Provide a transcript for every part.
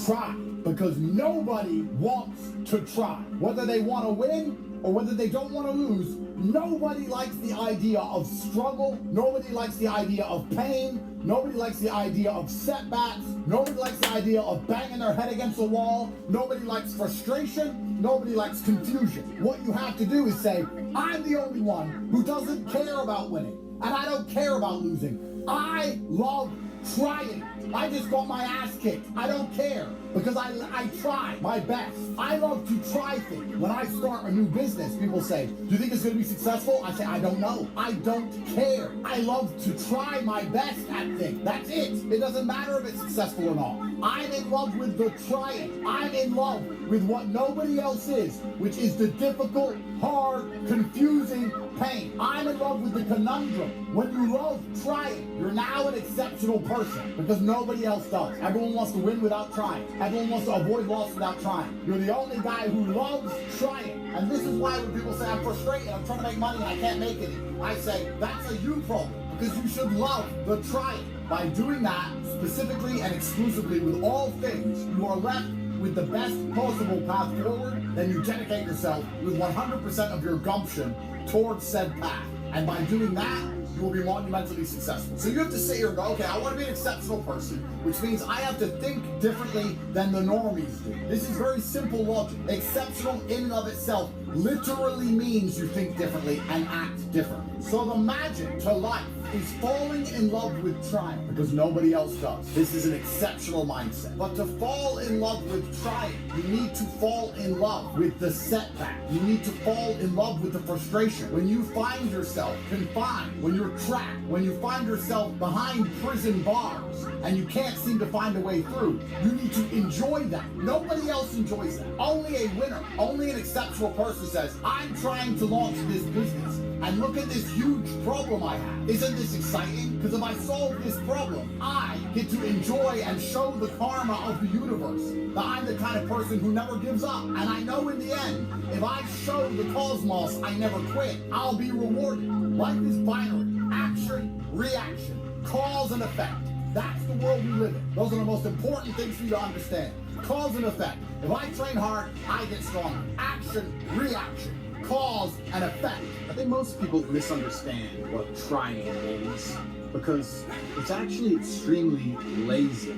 try, because nobody wants to try. Whether they want to win or whether they don't want to lose, nobody likes the idea of struggle. Nobody likes the idea of pain. Nobody likes the idea of setbacks. Nobody likes the idea of banging their head against the wall. Nobody likes frustration. Nobody likes confusion. What you have to do is say, I'm the only one who doesn't care about winning, and I don't care about losing. I love trying. I just got my ass kicked. I don't care, because I try my best. I love to try things. When I start a new business, people say, do you think it's going to be successful? I say, I don't know. I don't care. I love to try my best at things. That's it. It doesn't matter if it's successful or not. I'm in love with the trying. I'm in love with what nobody else is, which is the difficult, hard, confusing pain. I'm in love with the conundrum. When you love trying, you're now an exceptional person, because nobody else does. Everyone wants to win without trying. Everyone wants to avoid loss without trying. You're the only guy who loves trying. And this is why when people say, I'm frustrated, I'm trying to make money and I can't make any, I say, that's a you problem, because you should love the trying. By doing that, specifically and exclusively with all things, you are left with the best possible path forward. Then you dedicate yourself with 100% of your gumption towards said path. And by doing that, you will be monumentally successful. So you have to sit here and go, okay, I want to be an exceptional person, which means I have to think differently than the normies do. This is very simple logic. Exceptional in and of itself literally means you think differently and act differently. So the magic to life is falling in love with trying, because nobody else does. This is an exceptional mindset. But to fall in love with trying, you need to fall in love with the setback. You need to fall in love with the frustration. When you find yourself confined, when you're trapped, when you find yourself behind prison bars and you can't seem to find a way through, you need to enjoy that. Nobody else enjoys that. Only a winner, only an exceptional person says, I'm trying to launch this business, and look at this huge problem I have. Isn't this exciting? Because if I solve this problem, I get to enjoy and show the karma of the universe that I'm the kind of person who never gives up. And I know in the end, if I show the cosmos I never quit, I'll be rewarded. Life is binary. Action, reaction, cause and effect. That's the world we live in. Those are the most important things for you to understand. Cause and effect. If I train hard, I get stronger. Action, reaction, cause and effect. I think most people misunderstand what trying means, because it's actually extremely lazy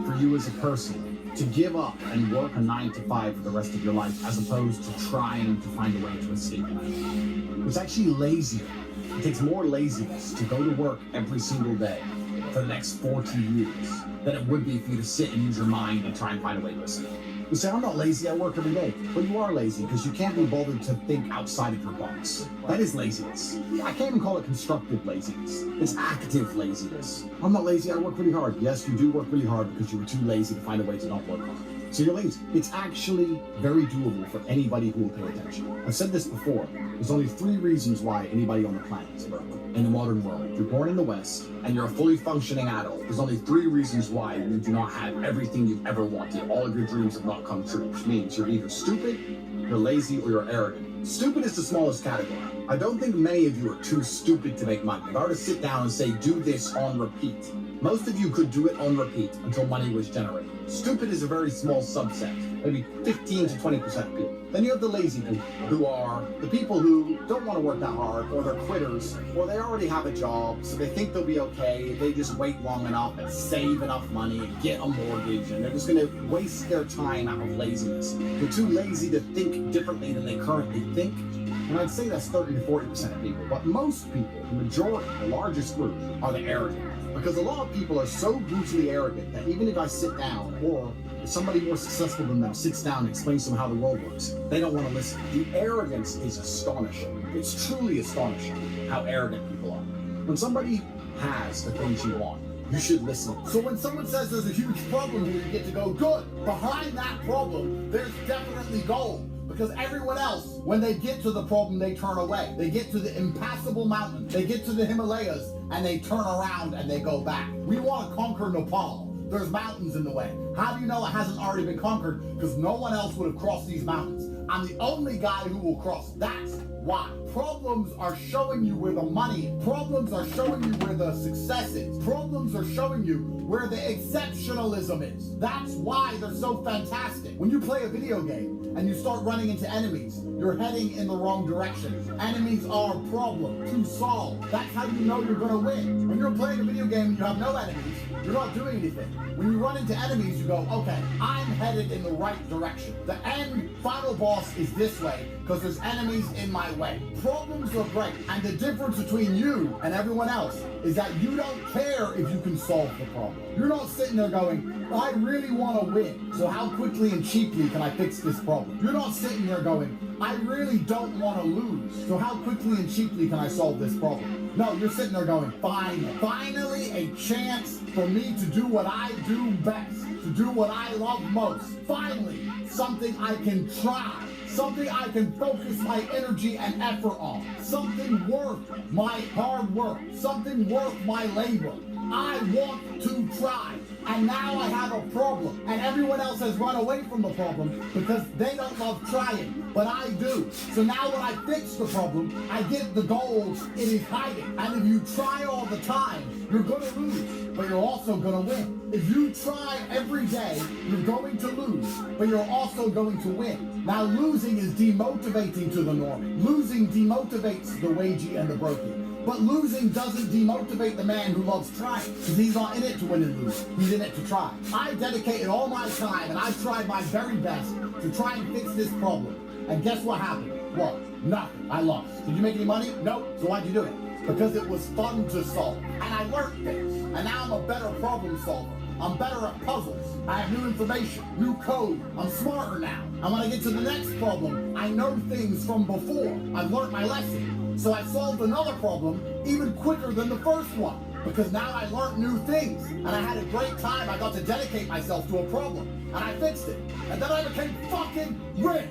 for you as a person to give up and work a 9-to-5 for the rest of your life, as opposed to trying to find a way to escape that. It's actually lazier. It takes more laziness to go to work every single day for the next 40 years than it would be for you to sit and use your mind and try and find a way to escape. You say, I'm not lazy, I work every day. But you are lazy because you can't be bothered to think outside of your box. That is laziness. I can't even call it constructive laziness. It's active laziness. I'm not lazy, I work really hard. Yes, you do work really hard because you were too lazy to find a way to not work hard. So you're lazy. It's actually very doable for anybody who will pay attention. I've said this before. There's only 3 reasons why anybody on the planet is broke. In the modern world, if you're born in the West and you're a fully functioning adult, there's only 3 reasons why you do not have everything you've ever wanted. All of your dreams have not come true, which means you're either stupid, you're lazy, or you're arrogant. Stupid is the smallest category. I don't think many of you are too stupid to make money. If I were to sit down and say, do this on repeat, most of you could do it on repeat until money was generated. Stupid is a very small subset, maybe 15 to 20% of people. Then you have the lazy people, who are the people who don't want to work that hard, or they're quitters, or they already have a job, so they think they'll be okay if they just wait long enough and save enough money and get a mortgage, and they're just going to waste their time out of laziness. They're too lazy to think differently than they currently think. And I'd say that's 30 to 40% of people. But most people, the majority, the largest group, are the arrogant. Because a lot of people are so brutally arrogant that even if I sit down, or if somebody more successful than them sits down and explains to them how the world works, they don't want to listen. The arrogance is astonishing. It's truly astonishing how arrogant people are. When somebody has the things you want, you should listen. So when someone says there's a huge problem here, you get to go, good. Behind that problem, there's definitely gold. Because everyone else, when they get to the problem, they turn away. They get to the impassable mountain. They get to the Himalayas, and they turn around and they go back. We want to conquer Nepal. There's mountains in the way. How do you know it hasn't already been conquered? Because no one else would have crossed these mountains. I'm the only guy who will cross. That's why. Problems are showing you where the money is. Problems are showing you where the success is. Problems are showing you where the exceptionalism is. That's why they're so fantastic. When you play a video game and you start running into enemies, you're heading in the wrong direction. Enemies are a problem to solve. That's how you know you're going to win. When you're playing a video game and you have no enemies, you're not doing anything. When you run into enemies, you go, okay, I'm headed in the right direction. The end final boss is this way because there's enemies in my way. Problems are great. And the difference between you and everyone else is that you don't care if you can solve the problem. You're not sitting there going, I really want to win, so how quickly and cheaply can I fix this problem? You're not sitting there going, I really don't want to lose, so how quickly and cheaply can I solve this problem? No, you're sitting there going, finally a chance for me to do what I do best, to do what I love most. Finally, something I can try. Something I can focus my energy and effort on. Something worth my hard work. Something worth my labor. I want to try. And now I have a problem. And everyone else has run away from the problem because they don't love trying. But I do. So now when I fix the problem, I get the gold it is hiding. And if you try all the time, you're going to lose. But you're also going to win. If you try every day, you're going to lose. But you're also going to win. Now losing is demotivating to the normie. Losing demotivates the wagey and the brokey. But losing doesn't demotivate the man who loves trying, because he's not in it to win and lose. He's in it to try. I dedicated all my time and I tried my very best to try and fix this problem. And guess what happened? What? Nothing. I lost. Did you make any money? Nope. So why'd you do it? Because it was fun to solve. And I learned things. And now I'm a better problem solver. I'm better at puzzles. I have new information, new code. I'm smarter now. And when I get to the next problem, I know things from before. I've learned my lesson. So I solved another problem even quicker than the first one. Because now I learned new things. And I had a great time. I got to dedicate myself to a problem. And I fixed it. And then I became fucking rich.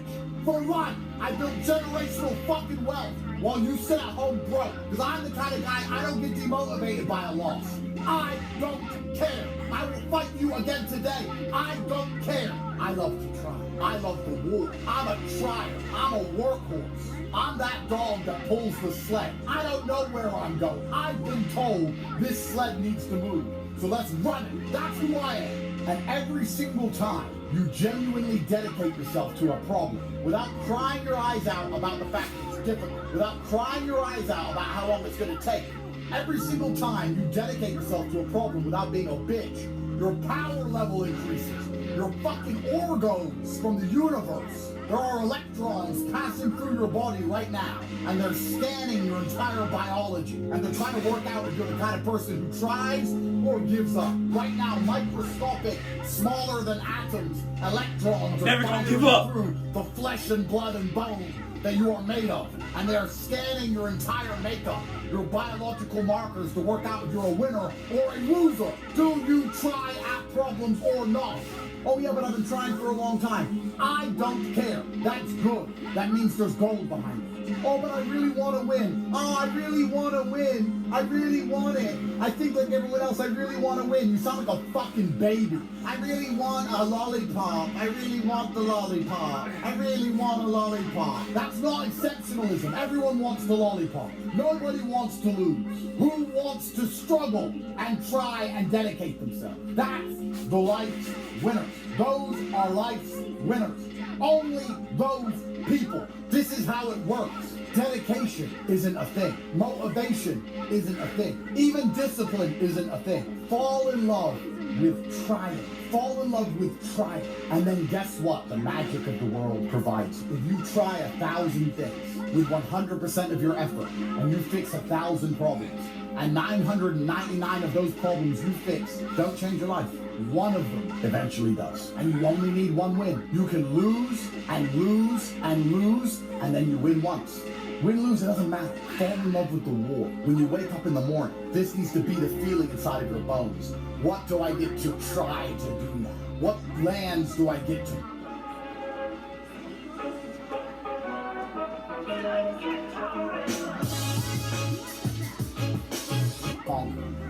For life. I built generational fucking wealth. While you sit at home broke. Because I'm the kind of guy, I don't get demotivated by a loss. I don't care. I will fight you again today. I don't care. I love to try. I love the war. I'm a trier. I'm a workhorse. I'm that dog that pulls the sled. I don't know where I'm going. I've been told this sled needs to move. So let's run it. That's who I am. And every single time you genuinely dedicate yourself to a problem without crying your eyes out about the fact that it's difficult, without crying your eyes out about how long it's going to take, every single time you dedicate yourself to a problem without being a bitch, your power level increases. Your fucking orgons from the universe. There are electrons passing through your body right now, and they're scanning your entire biology, and they're trying to work out if you're the kind of person who tries or gives up. Right now, microscopic, smaller than atoms, electrons are following through the flesh and blood and bone that you are made of, and they are scanning your entire makeup, your biological markers to work out if you're a winner or a loser. Do you try at problems or not? Oh yeah, but I've been trying for a long time. I don't care. That's good. That means there's gold behind it. Oh, but I really want to win. Oh, I really want to win. I really want it. I think like everyone else, I really want to win. You sound like a fucking baby. I really want a lollipop. I really want the lollipop. I really want a lollipop. That's not exceptionalism. Everyone wants the lollipop. Nobody wants to lose. Who wants to struggle and try and dedicate themselves? That's the life's winners. Those are life's winners. Only those people. This is how it works. Dedication isn't a thing. Motivation isn't a thing. Even discipline isn't a thing. Fall in love with trying. Fall in love with trying. And then guess what? The magic of the world provides. If you try 1,000 things with 100% of your effort and you fix 1,000 problems, and 999 of those problems you fix don't change your life, one of them eventually does. And you only need one win. You can lose and lose and lose, and then you win once. Win, lose, it doesn't matter. Fall in love with the war. When you wake up in the morning, this needs to be the feeling inside of your bones. What do I get to try to do now? What lands do I get to?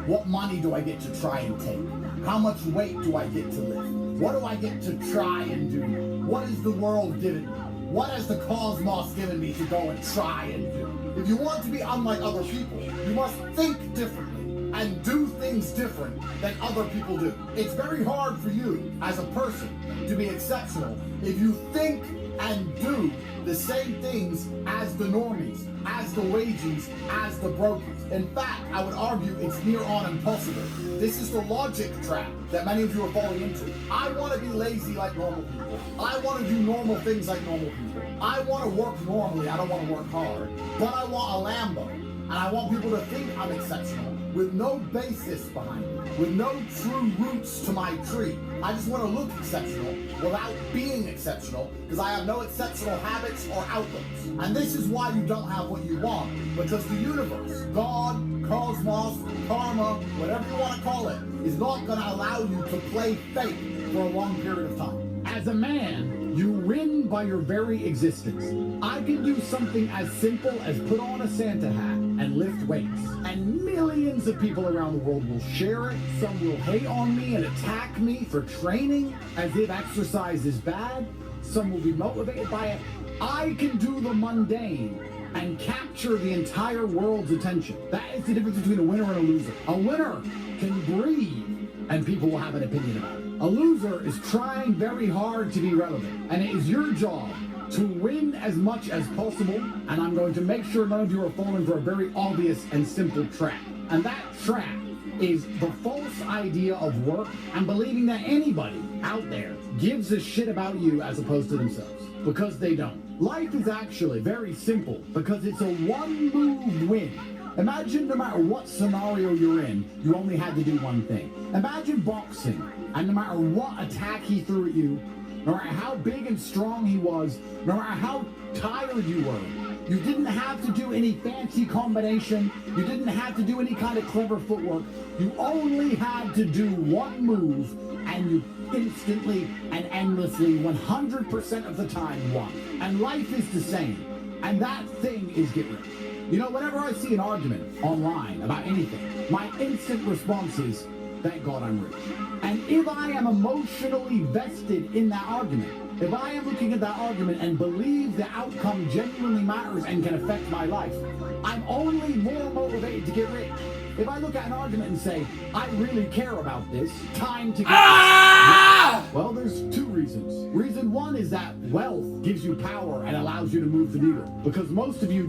What money do I get to try and take? How much weight do I get to lift? What do I get to try and do? What is the world giving me? What has the cosmos given me to go and try and do? If you want to be unlike other people, you must think differently and do things different than other people do. It's very hard for you as a person to be exceptional if you think and do the same things as the normies, as the wages, as the brokers. In fact, I would argue it's near on impossible. This is the logic trap that many of you are falling into. I want to be lazy like normal people. I want to do normal things like normal people. I want to work normally. I don't want to work hard. But I want a Lambo. And I want people to think I'm exceptional with no basis behind it, with no true roots to my tree. I just want to look exceptional without being exceptional because I have no exceptional habits or outlooks. And this is why you don't have what you want, because the universe, God, cosmos, karma, whatever you want to call it, is not going to allow you to play fake for a long period of time. As a man, you win by your very existence. I can do something as simple as put on a Santa hat and lift weights, and millions of people around the world will share it. Some will hate on me and attack me for training as if exercise is bad. Some will be motivated by it. I can do the mundane and capture the entire world's attention. That is the difference between a winner and a loser. A winner can breathe and people will have an opinion about it. A loser is trying very hard to be relevant, and it is your job to win as much as possible, and I'm going to make sure none of you are falling for a very obvious and simple trap. And that trap is the false idea of work and believing that anybody out there gives a shit about you as opposed to themselves, because they don't. Life is actually very simple because it's a one-move win. Imagine no matter what scenario you're in, you only had to do one thing. Imagine boxing, and no matter what attack he threw at you, no matter how big and strong he was, no matter how tired you were, you didn't have to do any fancy combination, you didn't have to do any kind of clever footwork, you only had to do one move, and you instantly and endlessly, 100% of the time, won. And life is the same, and that thing is get rich. You know, whenever I see an argument online about anything, my instant response is, thank God I'm rich. And if I am emotionally vested in that argument, if I am looking at that argument and believe the outcome genuinely matters and can affect my life, I'm only more motivated to get rich. If I look at an argument and say, I really care about this, time to get rich. Well, there's two reasons. Reason one is that wealth gives you power and allows you to move the needle, because most of you